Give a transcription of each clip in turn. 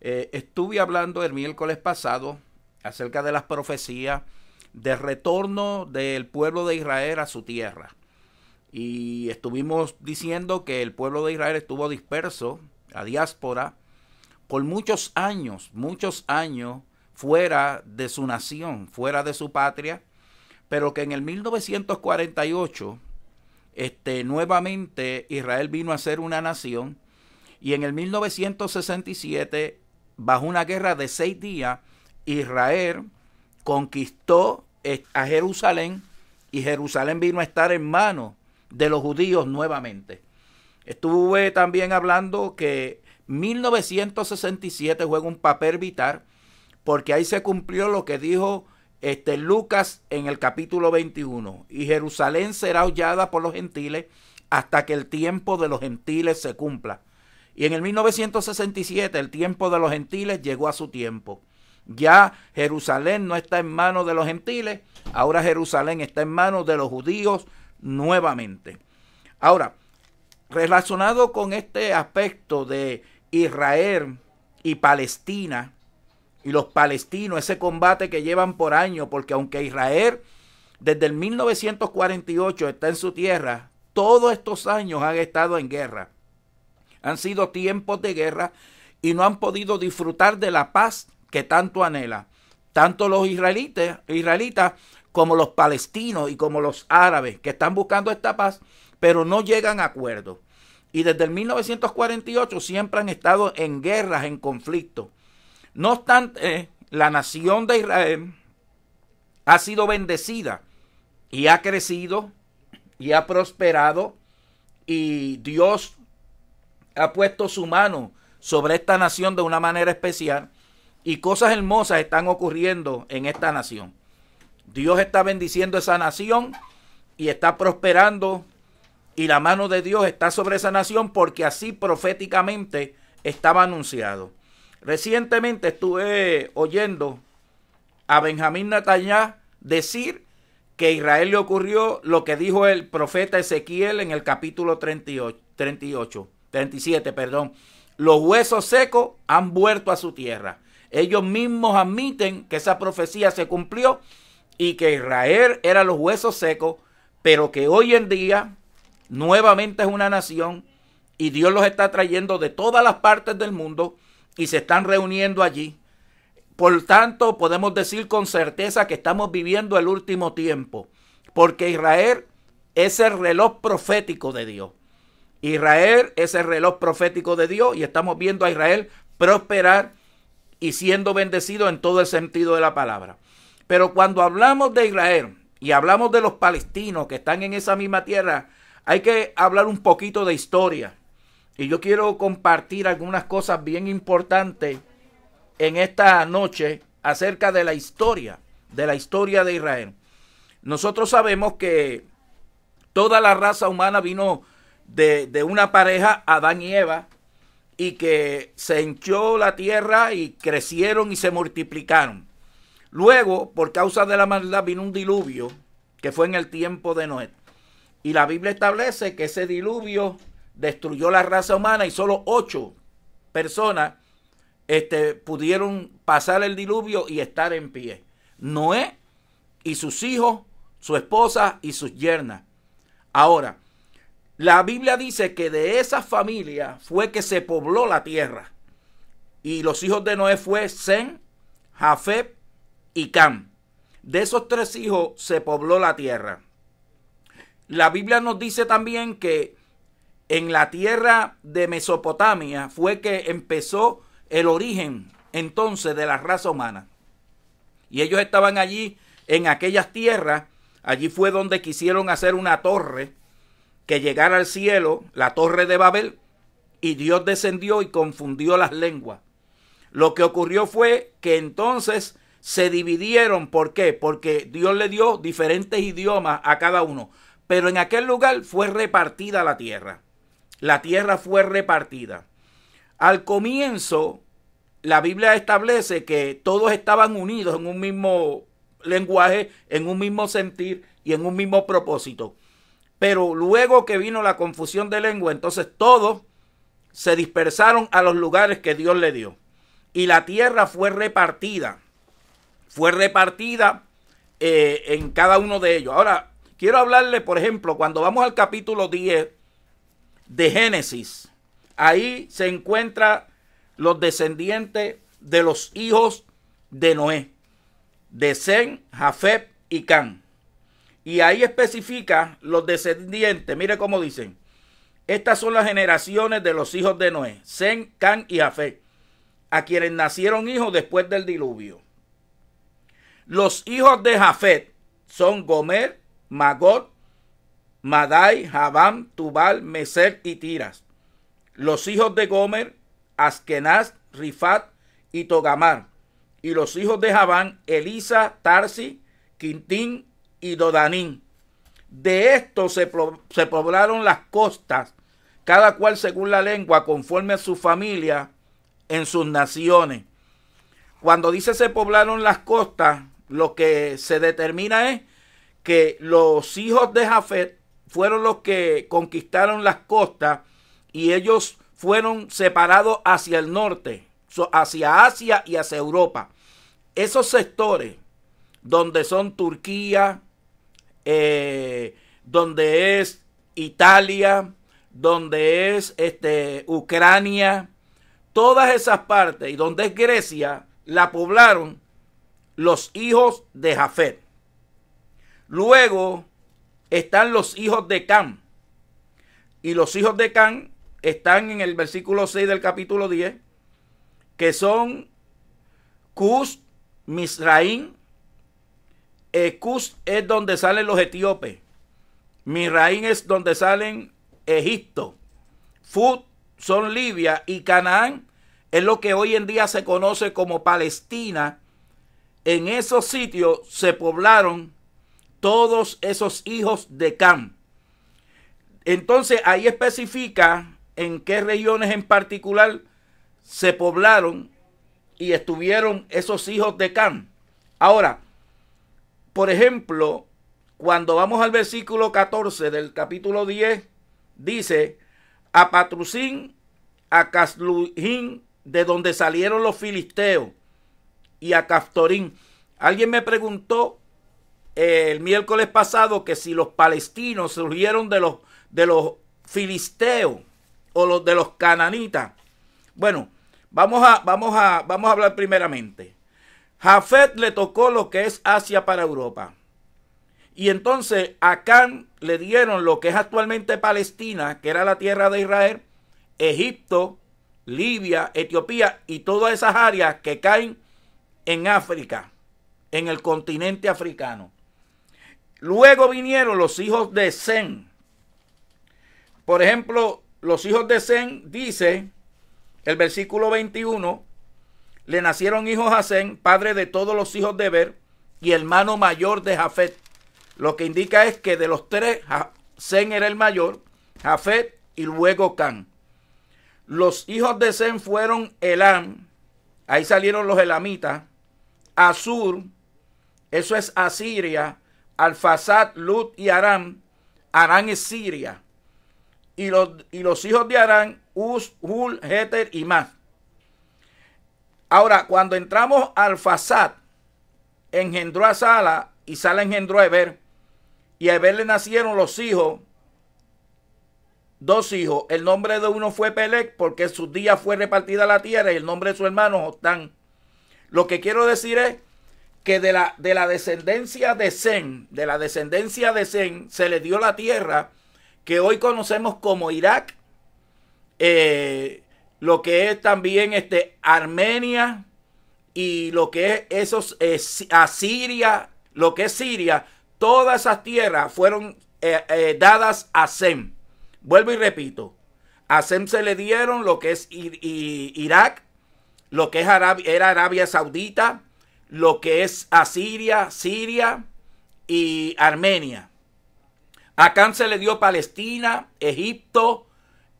Estuve hablando el miércoles pasado acerca de las profecías de retorno del pueblo de Israel a su tierra. Y estuvimos diciendo que el pueblo de Israel estuvo disperso, a diáspora, por muchos años fuera de su nación, fuera de su patria, pero que en el 1948 nuevamente Israel vino a ser una nación, y en el 1967, bajo una guerra de 6 días, Israel conquistó a Jerusalén, y Jerusalén vino a estar en manos de los judíos nuevamente. Estuve también hablando que 1967 juega un papel vital, porque ahí se cumplió lo que dijo Lucas en el capítulo 21, y Jerusalén será hollada por los gentiles hasta que el tiempo de los gentiles se cumpla. Y en el 1967 el tiempo de los gentiles llegó a su tiempo. Ya Jerusalén no está en manos de los gentiles, ahora Jerusalén está en manos de los judíos nuevamente. Ahora, relacionado con este aspecto de Israel y Palestina, y los palestinos, ese combate que llevan por años, porque aunque Israel desde el 1948 está en su tierra, todos estos años han estado en guerra. Han sido tiempos de guerra y no han podido disfrutar de la paz que tanto anhela. Tanto los israelitas como los palestinos y como los árabes, que están buscando esta paz, pero no llegan a acuerdo. Y desde el 1948 siempre han estado en guerras, en conflictos. No obstante, la nación de Israel ha sido bendecida y ha crecido y ha prosperado, y Dios ha puesto su mano sobre esta nación de una manera especial, y cosas hermosas están ocurriendo en esta nación. Dios está bendiciendo esa nación y está prosperando, y la mano de Dios está sobre esa nación porque así proféticamente estaba anunciado. Recientemente estuve oyendo a Benjamín Netanyahu decir que a Israel le ocurrió lo que dijo el profeta Ezequiel en el capítulo 37. Los huesos secos han vuelto a su tierra. Ellos mismos admiten que esa profecía se cumplió y que Israel era los huesos secos, pero que hoy en día nuevamente es una nación, y Dios los está trayendo de todas las partes del mundo y se están reuniendo allí. Por tanto, podemos decir con certeza que estamos viviendo el último tiempo, porque Israel es el reloj profético de Dios. Israel es el reloj profético de Dios, y estamos viendo a Israel prosperar y siendo bendecido en todo el sentido de la palabra. Pero cuando hablamos de Israel y hablamos de los palestinos que están en esa misma tierra, hay que hablar un poquito de historia. Y yo quiero compartir algunas cosas bien importantes en esta noche acerca de la historia de Israel. Nosotros sabemos que toda la raza humana vino de una pareja, Adán y Eva, y que se hinchó la tierra y crecieron y se multiplicaron. Luego, por causa de la maldad, vino un diluvio que fue en el tiempo de Noé. Y la Biblia establece que ese diluvio destruyó la raza humana y solo 8 personas pudieron pasar el diluvio y estar en pie. Noé y sus hijos, su esposa y sus yernas. Ahora, la Biblia dice que de esa familia fue que se pobló la tierra. Y los hijos de Noé fue Sem, Jafet y Cam. De esos 3 hijos se pobló la tierra. La Biblia nos dice también que en la tierra de Mesopotamia fue que empezó el origen entonces de la raza humana. Y ellos estaban allí en aquellas tierras. Allí fue donde quisieron hacer una torre que llegara al cielo, la torre de Babel, y Dios descendió y confundió las lenguas. Lo que ocurrió fue que entonces se dividieron. ¿Por qué? Porque Dios le dio diferentes idiomas a cada uno. Pero en aquel lugar fue repartida la tierra. La tierra fue repartida. Al comienzo, la Biblia establece que todos estaban unidos en un mismo lenguaje, en un mismo sentir y en un mismo propósito. Pero luego que vino la confusión de lengua, entonces todos se dispersaron a los lugares que Dios le dio. y la tierra fue repartida. Fue repartida en cada uno de ellos. Ahora, quiero hablarle, por ejemplo, cuando vamos al capítulo 10 de Génesis, ahí se encuentran los descendientes de los hijos de Noé, de Sem, Jafet y Cam. Y ahí especifica los descendientes. Mire cómo dicen. Estas son las generaciones de los hijos de Noé, Sem, Cam y Jafet, a quienes nacieron hijos después del diluvio. Los hijos de Jafet son Gomer, Magog, Madai, Javán, Tubal, Meser y Tiras. Los hijos de Gomer, Askenaz, Rifat y Togamar. Y los hijos de Javán, Elisa, Tarsi, Quintín y Dodanín. De estos se poblaron las costas, cada cual según la lengua, conforme a su familia, en sus naciones. Cuando dice se poblaron las costas, lo que se determina es que los hijos de Jafet fueron los que conquistaron las costas y ellos fueron separados hacia el norte, hacia Asia y hacia Europa. Esos sectores donde son Turquía, donde es Italia, donde es Ucrania, todas esas partes y donde es Grecia, la poblaron los hijos de Jafet. Luego están los hijos de Cam. Y los hijos de Cam están en el versículo 6 del capítulo 10, que son Cus, Misraín. Cus es donde salen los etíopes. Misraín es donde salen Egipto. Fut son Libia y Canaán es lo que hoy en día se conoce como Palestina. En esos sitios se poblaron todos esos hijos de Cam. Entonces ahí especifica en qué regiones en particular se poblaron y estuvieron esos hijos de Cam. Ahora, por ejemplo, cuando vamos al versículo 14 del capítulo 10, dice, a Patrusín, a Casluhín, de donde salieron los filisteos, y a Caftorín. Alguien me preguntó el miércoles pasado que si los palestinos surgieron de los filisteos o los de los cananitas. Bueno, vamos a hablar primeramente. Jafet le tocó lo que es Asia para Europa. Y entonces a Cam le dieron lo que es actualmente Palestina, que era la tierra de Israel, Egipto, Libia, Etiopía y todas esas áreas que caen en África, en el continente africano. Luego vinieron los hijos de Sem. Por ejemplo, los hijos de Sem, dice el versículo 21, le nacieron hijos a Sem, padre de todos los hijos de Eber y hermano mayor de Jafet. Lo que indica es que de los tres, Sem era el mayor, Jafet y luego Cam. Los hijos de Sem fueron Elam, ahí salieron los elamitas, Asur, eso es Asiria, Alfasad, Lut y Aram. Aram es Siria. Y los hijos de Aram, Uz, Hul, Heter y Mas. Ahora, cuando entramos a Alfasad, engendró a Sala y Sala engendró a Eber. Y a Eber le nacieron los hijos, dos hijos. El nombre de uno fue Pelec, porque en sus días fue repartida la tierra, y el nombre de su hermano Jotán. Lo que quiero decir es que de la descendencia de Sem, se le dio la tierra que hoy conocemos como Irak, lo que es también Armenia y lo que es Asiria, lo que es Siria. Todas esas tierras fueron dadas a Sem. Vuelvo y repito, a Sem se le dieron lo que es Irak, lo que es era Arabia Saudita, lo que es Asiria, Siria y Armenia. A Cam se le dio Palestina, Egipto,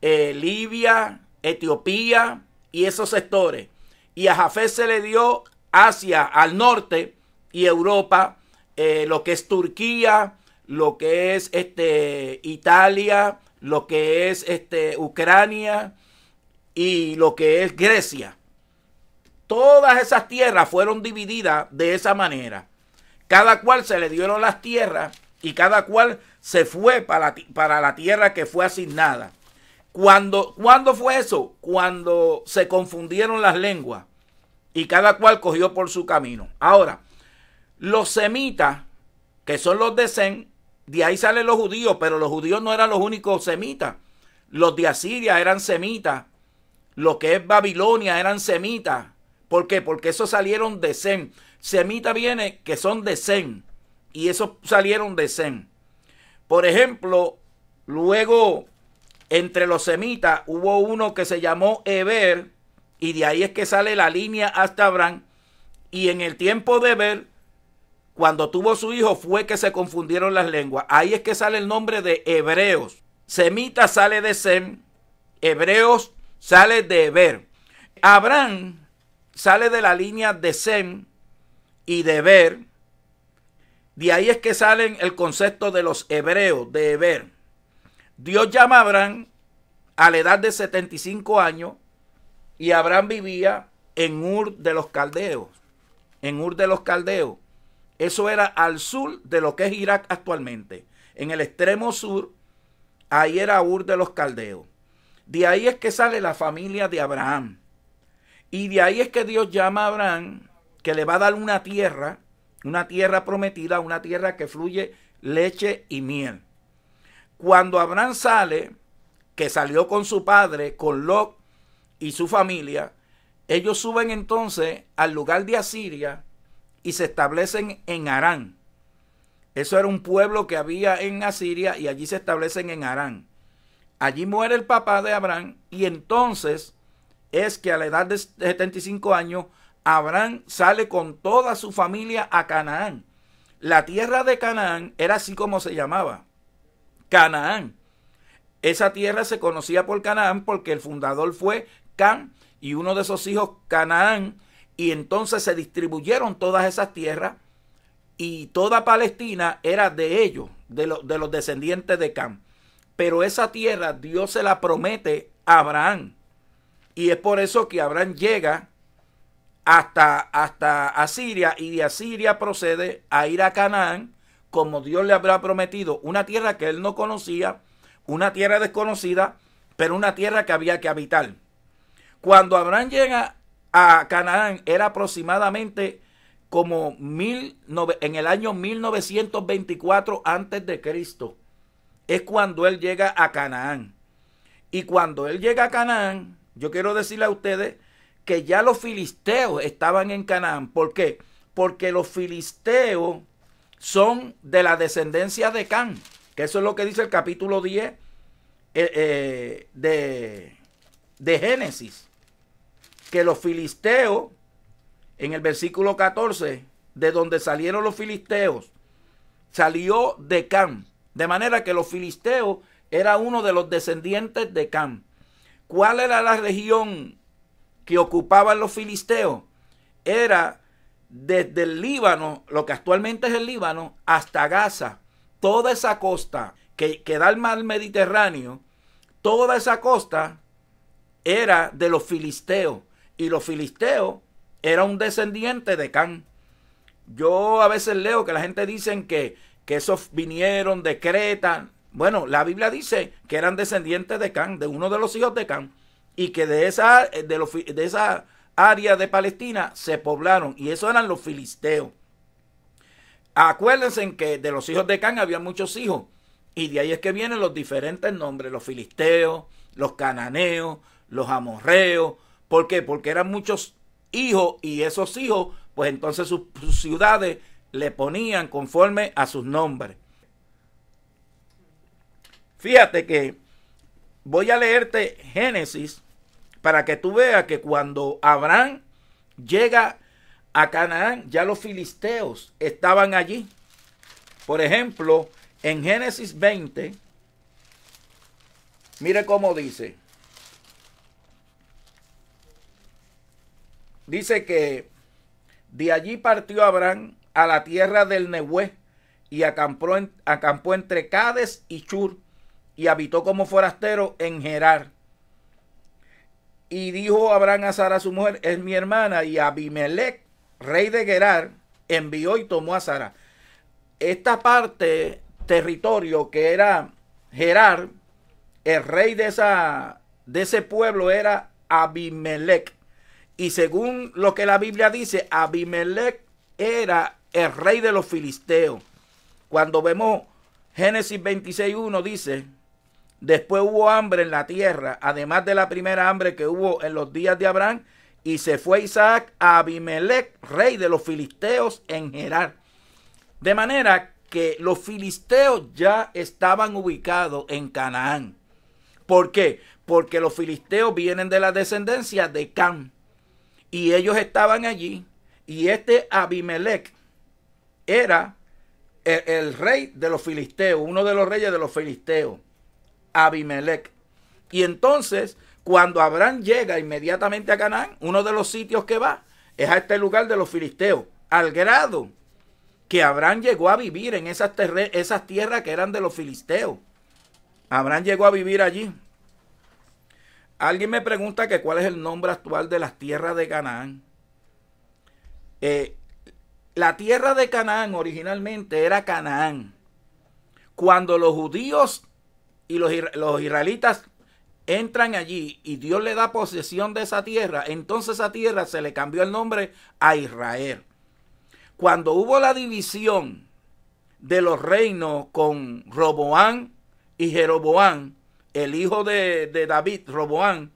Libia, Etiopía y esos sectores. Y a Jafet se le dio Asia al norte y Europa, lo que es Turquía, lo que es Italia, lo que es Ucrania y lo que es Grecia. todas esas tierras fueron divididas de esa manera. Cada cual se le dieron las tierras y cada cual se fue para la tierra que fue asignada. ¿Cuándo fue eso? Cuando se confundieron las lenguas y cada cual cogió por su camino. Ahora, los semitas, que son los de Sem, de ahí salen los judíos, pero los judíos no eran los únicos semitas. Los de Asiria eran semitas. Lo que es Babilonia eran semitas. ¿Por qué? Porque esos salieron de Sem. Semita viene que son de Sem. Y esos salieron de Sem. Por ejemplo, luego entre los semitas hubo uno que se llamó Eber. Y de ahí es que sale la línea hasta Abraham. Y en el tiempo de Eber, cuando tuvo su hijo, fue que se confundieron las lenguas. Ahí es que sale el nombre de hebreos. Semita sale de Sem. Hebreos sale de Eber. Abraham sale de la línea de Sem y de Eber. De ahí es que salen el concepto de los hebreos, de Eber. Dios llama a Abraham a la edad de 75 años y Abraham vivía en Ur de los Caldeos. En Ur de los Caldeos. Eso era al sur de lo que es Irak actualmente. En el extremo sur, ahí era Ur de los Caldeos. De ahí es que sale la familia de Abraham. Y de ahí es que Dios llama a Abraham, que le va a dar una tierra prometida, una tierra que fluye leche y miel. Cuando Abraham sale, que salió con su padre, con Lot y su familia, ellos suben entonces al lugar de Asiria y se establecen en Harán. Eso era un pueblo que había en Asiria y allí se establecen en Harán. Allí muere el papá de Abraham y entonces es que a la edad de 75 años Abraham sale con toda su familia a Canaán. La tierra de Canaán era así como se llamaba, Canaán. Esa tierra se conocía por Canaán porque el fundador fue Cam y uno de esos hijos Canaán, y entonces se distribuyeron todas esas tierras y toda Palestina era de ellos, de los descendientes de Cam. Pero esa tierra Dios se la promete a Abraham. Y es por eso que Abraham llega hasta Asiria y de Asiria procede a ir a Canaán, como Dios le habrá prometido, una tierra que él no conocía, una tierra desconocida, pero una tierra que había que habitar. Cuando Abraham llega a Canaán era aproximadamente como en el año 1924 antes de Cristo. Es cuando él llega a Canaán. Y cuando él llega a Canaán, yo quiero decirle a ustedes que ya los filisteos estaban en Canaán. ¿Por qué? Porque los filisteos son de la descendencia de Cam, que eso es lo que dice el capítulo 10 de Génesis, que los filisteos, en el versículo 14, de donde salieron los filisteos, salió de Cam, de manera que los filisteos era uno de los descendientes de Cam. ¿Cuál era la región que ocupaban los filisteos? Era desde el Líbano, lo que actualmente es el Líbano, hasta Gaza. Toda esa costa que da al mar Mediterráneo, toda esa costa era de los filisteos. Y los filisteos era un descendiente de Cam. Yo a veces leo que la gente dice que esos vinieron de Creta. Bueno, la Biblia dice que eran descendientes de Cam, de uno de los hijos de Cam, y que de esa área de Palestina se poblaron, y esos eran los filisteos. Acuérdense que de los hijos de Cam había muchos hijos, y de ahí es que vienen los diferentes nombres, los filisteos, los cananeos, los amorreos. ¿Por qué? Porque eran muchos hijos, y esos hijos, pues entonces sus ciudades le ponían conforme a sus nombres. Fíjate que voy a leerte Génesis para que tú veas que cuando Abraham llega a Canaán, ya los filisteos estaban allí. Por ejemplo, en Génesis 20, mire cómo dice. Dice que de allí partió Abraham a la tierra del Nehué y acampó entre Cades y Chur y habitó como forastero en Gerar. Y dijo Abraham a Sara su mujer, es mi hermana, y Abimelech, rey de Gerar, envió y tomó a Sara. Esta parte, territorio que era Gerar, el rey de ese pueblo era Abimelech. Y según lo que la Biblia dice, Abimelech era el rey de los filisteos. Cuando vemos Génesis 26:1 dice, después hubo hambre en la tierra, además de la primera hambre que hubo en los días de Abraham, y se fue Isaac a Abimelech, rey de los filisteos en Gerar. De manera que los filisteos ya estaban ubicados en Canaán. ¿Por qué? Porque los filisteos vienen de la descendencia de Cam. Y ellos estaban allí. Y este Abimelech era el rey de los filisteos, uno de los reyes de los filisteos, Abimelech. Y entonces, cuando Abraham llega inmediatamente a Canaán, uno de los sitios que va es a este lugar de los filisteos, al grado que Abraham llegó a vivir en esas tierras que eran de los filisteos. Abraham llegó a vivir allí. Alguien me pregunta que cuál es el nombre actual de las tierras de Canaán. La tierra de Canaán originalmente era Canaán. Cuando los judíos y los israelitas entran allí y Dios le da posesión de esa tierra, entonces esa tierra se le cambió el nombre a Israel. Cuando hubo la división de los reinos con Roboam y Jeroboam, el hijo de David, Roboam,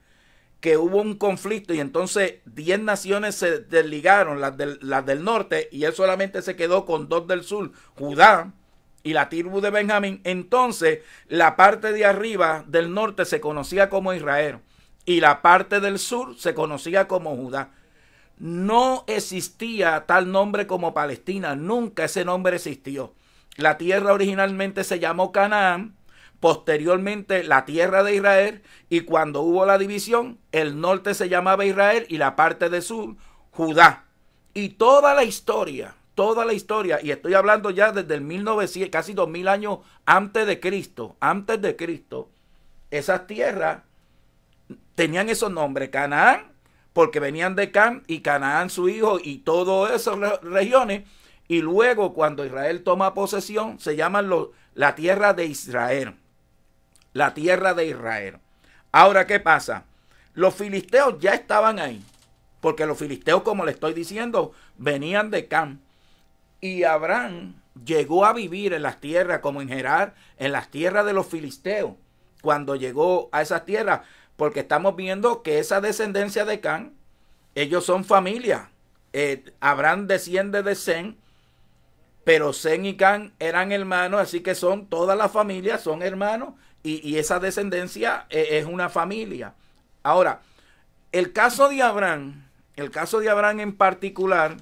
que hubo un conflicto y entonces 10 naciones se desligaron, las del norte, y él solamente se quedó con 2 del sur, Judá y la tribu de Benjamín. Entonces la parte de arriba del norte se conocía como Israel y la parte del sur se conocía como Judá. No existía tal nombre como Palestina, nunca ese nombre existió. La tierra originalmente se llamó Canaán, posteriormente la tierra de Israel, y cuando hubo la división, el norte se llamaba Israel y la parte del sur, Judá. Y toda la historia, y estoy hablando ya desde el 1900, casi 2000 años antes de Cristo, esas tierras tenían esos nombres, Canaán, porque venían de Cam, y Canaán su hijo, y todas esas regiones, y luego cuando Israel toma posesión, se llaman la tierra de Israel. La tierra de Israel. Ahora, ¿qué pasa? Los filisteos ya estaban ahí, porque los filisteos, como le estoy diciendo, venían de Cam. Y Abraham llegó a vivir en las tierras, como en Gerar, en las tierras de los filisteos, cuando llegó a esas tierras, porque estamos viendo que esa descendencia de Cam, ellos son familia. Abraham desciende de Sem, pero Sem y Cam eran hermanos, así que son todas las familias, son hermanos, y esa descendencia es una familia. Ahora, el caso de Abraham en particular,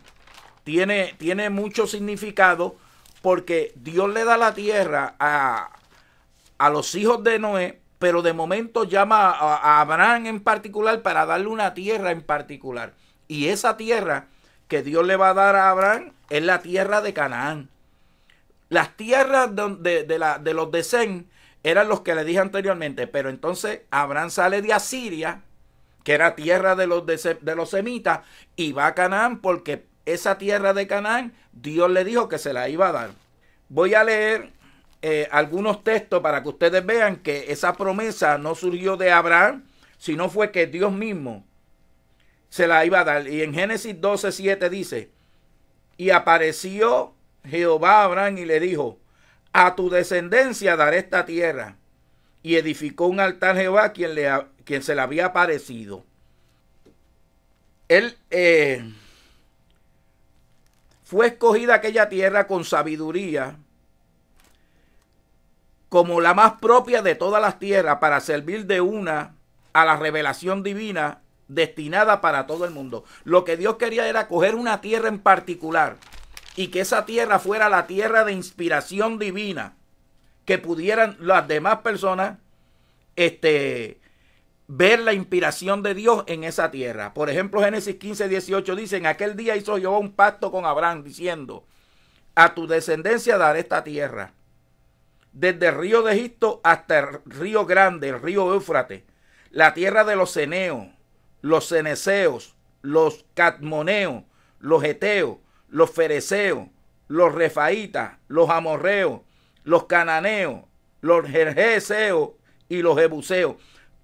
tiene mucho significado, porque Dios le da la tierra a los hijos de Noé, pero de momento llama a Abraham en particular para darle una tierra en particular. Y esa tierra que Dios le va a dar a Abraham es la tierra de Canaán. Las tierras de los de Sem eran los que le dije anteriormente, pero entonces Abraham sale de Asiria, que era tierra de los semitas, y va a Canaán, porque esa tierra de Canaán Dios le dijo que se la iba a dar. Voy a leer algunos textos para que ustedes vean que esa promesa no surgió de Abraham, sino fue que Dios mismo se la iba a dar. Y en Génesis 12:7 dice, y apareció Jehová a Abraham y le dijo, a tu descendencia daré esta tierra. Y edificó un altar a Jehová, quien se le había aparecido. Él fue escogida aquella tierra con sabiduría, como la más propia de todas las tierras, para servir de una a la revelación divina destinada para todo el mundo. Lo que Dios quería era coger una tierra en particular, y que esa tierra fuera la tierra de inspiración divina, que pudieran las demás personas ver la inspiración de Dios en esa tierra. Por ejemplo, Génesis 15:18 dice, en aquel día hizo Jehová un pacto con Abraham, diciendo, a tu descendencia daré esta tierra, desde el río de Egipto hasta el río grande, el río Éufrates, la tierra de los ceneos, los ceneseos, los cadmoneos, los heteos, los fereceos, los refaitas, los amorreos, los cananeos, los gergeseos y los jebuseos.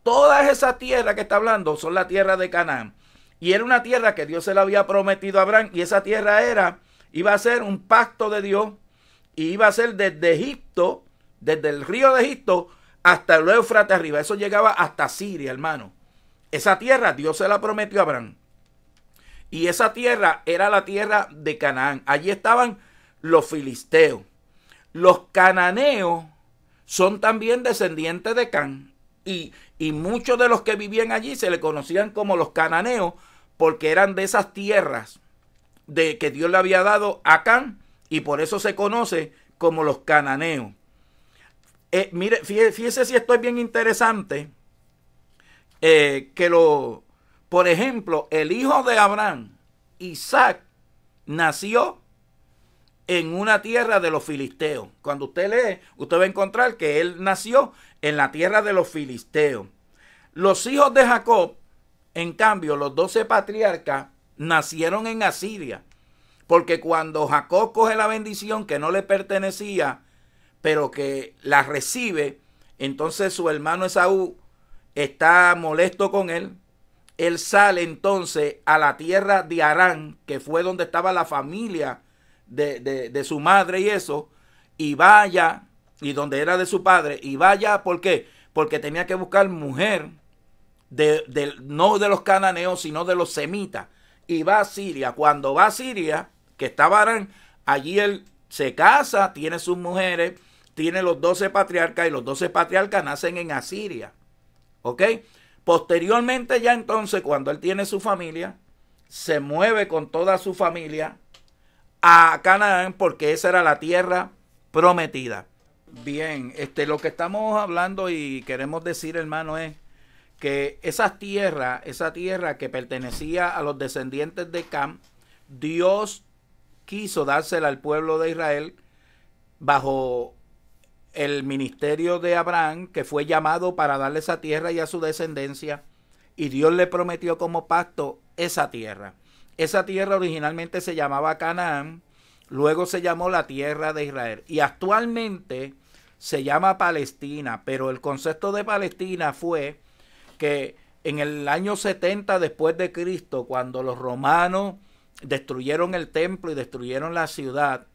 Todas esas tierras que está hablando son la tierra de Canaán. Y era una tierra que Dios se la había prometido a Abraham. Y esa tierra iba a ser un pacto de Dios. Y iba a ser desde Egipto, desde el río de Egipto hasta el Éufrates arriba. Eso llegaba hasta Siria, hermano. Esa tierra Dios se la prometió a Abraham. Y esa tierra era la tierra de Canaán. Allí estaban los filisteos. Los cananeos son también descendientes de Can. Y muchos de los que vivían allí se le conocían como los cananeos porque eran de esas tierras de que Dios le había dado a Can, y por eso se conoce como los cananeos. Mire, fíjese si esto es bien interesante, por ejemplo, el hijo de Abraham, Isaac, nació en una tierra de los filisteos. Cuando usted lee, usted va a encontrar que él nació en la tierra de los filisteos. Los hijos de Jacob, en cambio, los 12 patriarcas, nacieron en Asiria. Porque cuando Jacob coge la bendición que no le pertenecía, pero que la recibe, entonces su hermano Esaú está molesto con él. Él sale entonces a la tierra de Harán, que fue donde estaba la familia de su madre y eso, y vaya, y donde era de su padre, y vaya, ¿por qué? Porque tenía que buscar mujer, no de los cananeos, sino de los semitas, y va a Siria. Cuando va a Siria, que estaba Harán, allí él se casa, tiene sus mujeres, tiene los 12 patriarcas, y los 12 patriarcas nacen en Asiria, ¿ok? Posteriormente ya entonces, cuando él tiene su familia, se mueve con toda su familia a Canaán, porque esa era la tierra prometida. Bien, lo que estamos hablando y queremos decir, hermano, es que esa tierra que pertenecía a los descendientes de Cam, Dios quiso dársela al pueblo de Israel bajo el ministerio de Abraham, que fue llamado para darle esa tierra y a su descendencia, y Dios le prometió como pacto esa tierra. Esa tierra originalmente se llamaba Canaán, luego se llamó la tierra de Israel, y actualmente se llama Palestina, pero el concepto de Palestina fue que en el año 70 después de Cristo, cuando los romanos destruyeron el templo y destruyeron la ciudad,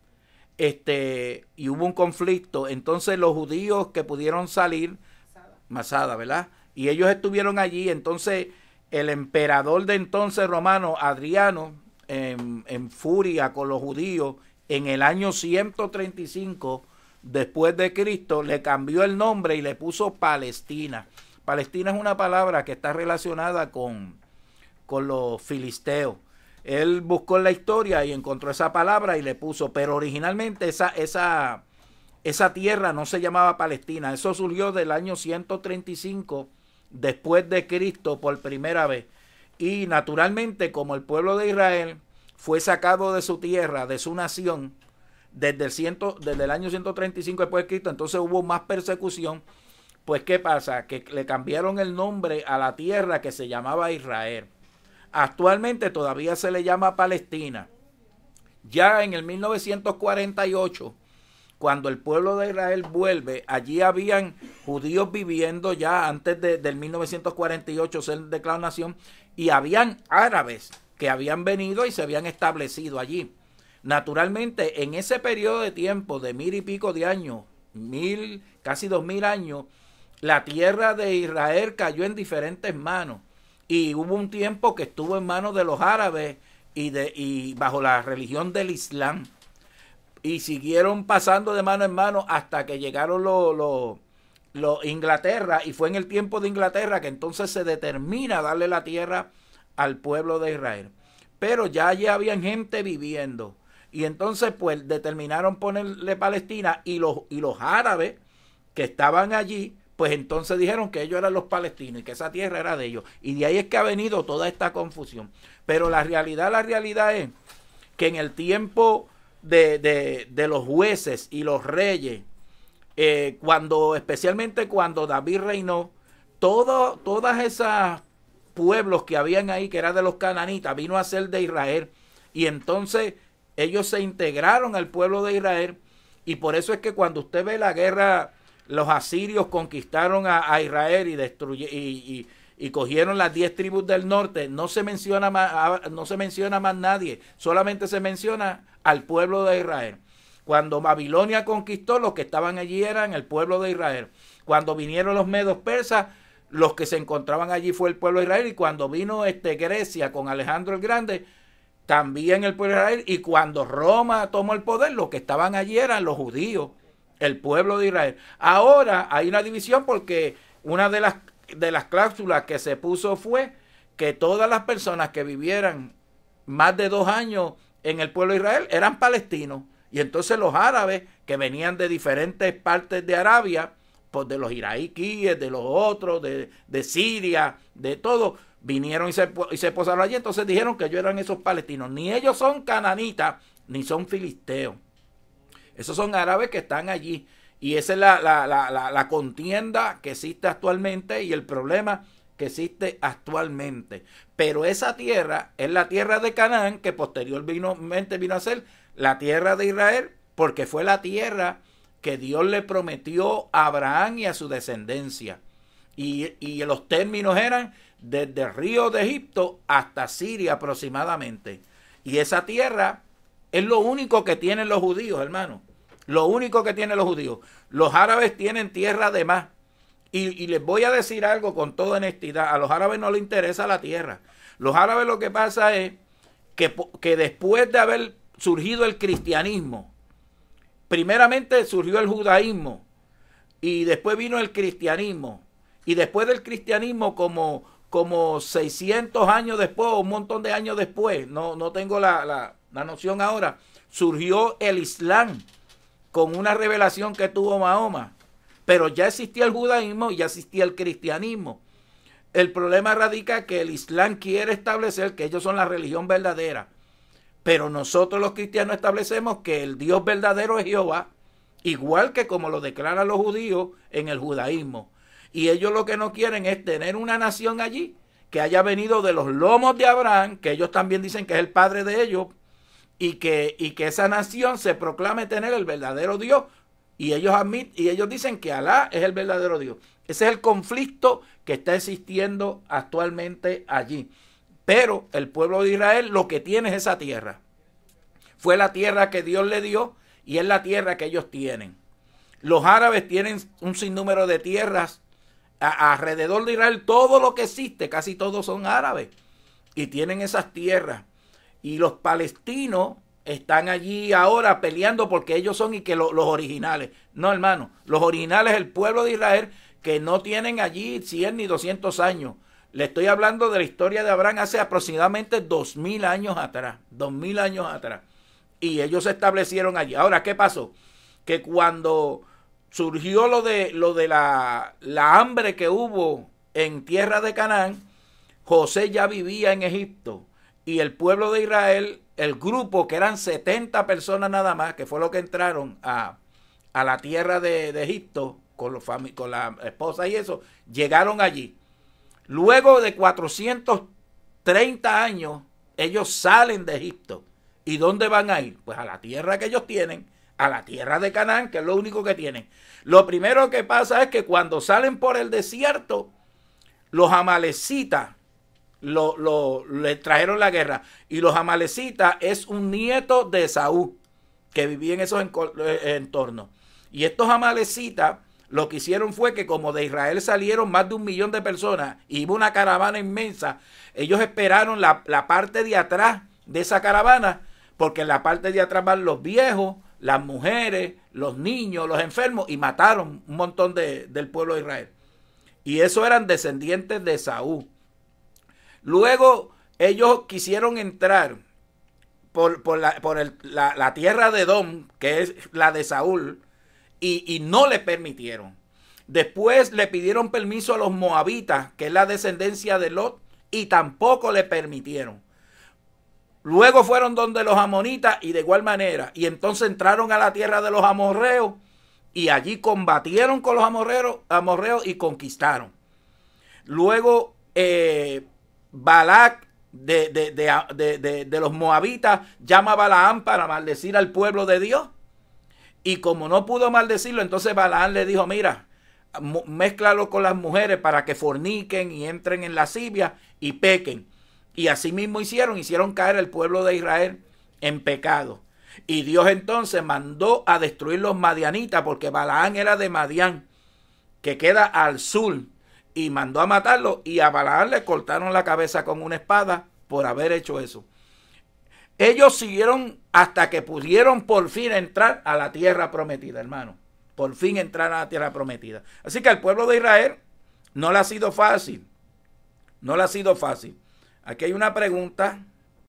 y hubo un conflicto, entonces los judíos que pudieron salir, Masada, ¿verdad? Y ellos estuvieron allí, entonces el emperador de entonces romano, Adriano, en furia con los judíos, en el año 135 después de Cristo, le cambió el nombre y le puso Palestina. Palestina es una palabra que está relacionada con los filisteos. Él buscó en la historia y encontró esa palabra y le puso, pero originalmente esa tierra no se llamaba Palestina. Eso surgió del año 135 después de Cristo por primera vez. Y naturalmente, como el pueblo de Israel fue sacado de su tierra, de su nación, desde el año 135 después de Cristo, entonces hubo más persecución. Pues, ¿qué pasa? Que le cambiaron el nombre a la tierra que se llamaba Israel. Actualmente todavía se le llama Palestina. Ya en el 1948, cuando el pueblo de Israel vuelve, allí habían judíos viviendo ya antes del 1948 ser declarado nación, y habían árabes que habían venido y se habían establecido allí. Naturalmente, en ese periodo de tiempo de 1000 y pico de años, casi 2000 años, la tierra de Israel cayó en diferentes manos. Y hubo un tiempo que estuvo en manos de los árabes y bajo la religión del Islam. Y siguieron pasando de mano en mano hasta que llegaron los Inglaterra. Y fue en el tiempo de Inglaterra que entonces se determina darle la tierra al pueblo de Israel. Pero ya allí habían gente viviendo. Y entonces pues determinaron ponerle Palestina, y los árabes que estaban allí, pues entonces dijeron que ellos eran los palestinos y que esa tierra era de ellos. Y de ahí es que ha venido toda esta confusión. Pero la realidad es que en el tiempo de los jueces y los reyes, especialmente cuando David reinó, todas esas pueblos que habían ahí, que eran de los cananitas, vino a ser de Israel. Y entonces ellos se integraron al pueblo de Israel. Y por eso es que cuando usted ve la guerra, los asirios conquistaron a Israel y cogieron las 10 tribus del norte, no se menciona más nadie, solamente se menciona al pueblo de Israel. Cuando Babilonia conquistó, los que estaban allí eran el pueblo de Israel. Cuando vinieron los medos persas, los que se encontraban allí fue el pueblo de Israel. Y cuando vino Grecia con Alejandro el Grande, también el pueblo de Israel. Y cuando Roma tomó el poder, los que estaban allí eran los judíos, el pueblo de Israel. Ahora hay una división porque una de las cláusulas que se puso fue que todas las personas que vivieran más de 2 años en el pueblo de Israel eran palestinos. Y entonces los árabes que venían de diferentes partes de Arabia, pues de los iraquíes, de los otros, de Siria, de todo, vinieron y se posaron allí. Entonces dijeron que ellos eran esos palestinos. Ni ellos son cananitas, ni son filisteos. Esos son árabes que están allí. Y esa es la contienda que existe actualmente y el problema que existe actualmente. Pero esa tierra es la tierra de Canaán, que posteriormente vino a ser la tierra de Israel, porque fue la tierra que Dios le prometió a Abraham y a su descendencia. Y los términos eran desde el río de Egipto hasta Siria aproximadamente. Y esa tierra es lo único que tienen los judíos, hermano. Lo único que tienen los judíos. Los árabes tienen tierra de más. Y les voy a decir algo con toda honestidad. A los árabes no les interesa la tierra. Los árabes lo que pasa es que después de haber surgido el cristianismo, primeramente surgió el judaísmo y después vino el cristianismo. Y después del cristianismo, como 600 años después o un montón de años después, no tengo la noción ahora, surgió el Islam con una revelación que tuvo Mahoma. Pero ya existía el judaísmo y ya existía el cristianismo. El problema radica que el Islam quiere establecer que ellos son la religión verdadera. Pero nosotros los cristianos establecemos que el Dios verdadero es Jehová, igual que como lo declaran los judíos en el judaísmo. Y ellos lo que no quieren es tener una nación allí que haya venido de los lomos de Abraham, que ellos también dicen que es el padre de ellos, y que esa nación se proclame tener el verdadero Dios. Y ellos dicen que Alá es el verdadero Dios. Ese es el conflicto que está existiendo actualmente allí. Pero el pueblo de Israel lo que tiene es esa tierra. Fue la tierra que Dios le dio y es la tierra que ellos tienen. Los árabes tienen un sinnúmero de tierras alrededor de Israel. Todo lo que existe, casi todos son árabes. Y tienen esas tierras. Y los palestinos están allí ahora peleando porque ellos son y que los originales. No, hermano, los originales es el pueblo de Israel que no tienen allí 100 ni 200 años. Le estoy hablando de la historia de Abraham hace aproximadamente 2000 años atrás. 2000 años atrás. Y ellos se establecieron allí. Ahora, ¿qué pasó? Que cuando surgió lo de la hambre que hubo en tierra de Canaán, José ya vivía en Egipto. Y el pueblo de Israel, el grupo que eran 70 personas nada más, que fue lo que entraron a la tierra de Egipto con la esposa y eso, llegaron allí. Luego de 430 años, ellos salen de Egipto. ¿Y dónde van a ir? Pues a la tierra que ellos tienen, a la tierra de Canaán, que es lo único que tienen. Lo primero que pasa es que cuando salen por el desierto, los amalecitas le trajeron la guerra. Y los amalecitas es un nieto de Esaú que vivía en esos entornos. Y estos amalecitas lo que hicieron fue que como de Israel salieron más de 1 millón de personas y hubo una caravana inmensa, ellos esperaron la parte de atrás de esa caravana, porque en la parte de atrás van los viejos, las mujeres, los niños, los enfermos, y mataron un montón del pueblo de Israel. Y esos eran descendientes de Esaú. Luego ellos quisieron entrar por la tierra de Edom, que es la de Saúl, y no le permitieron. Después le pidieron permiso a los moabitas, que es la descendencia de Lot, y tampoco le permitieron. Luego fueron donde los amonitas y de igual manera. Y entonces entraron a la tierra de los amorreos y allí combatieron con los amorreos y conquistaron. Luego Balac de los moabitas llama a Balaam para maldecir al pueblo de Dios. Y como no pudo maldecirlo, entonces Balaam le dijo, mira, mézclalo con las mujeres para que forniquen y entren en lascivia y pequen. Y así mismo hicieron caer el pueblo de Israel en pecado. Y Dios entonces mandó a destruir los madianitas, porque Balaam era de Madián, que queda al sur, y mandó a matarlo, y a Balaam le cortaron la cabeza con una espada por haber hecho eso. Ellos siguieron hasta que pudieron por fin entrar a la tierra prometida, hermano. Por fin entrar a la tierra prometida. Así que al pueblo de Israel no le ha sido fácil. No le ha sido fácil. Aquí hay una pregunta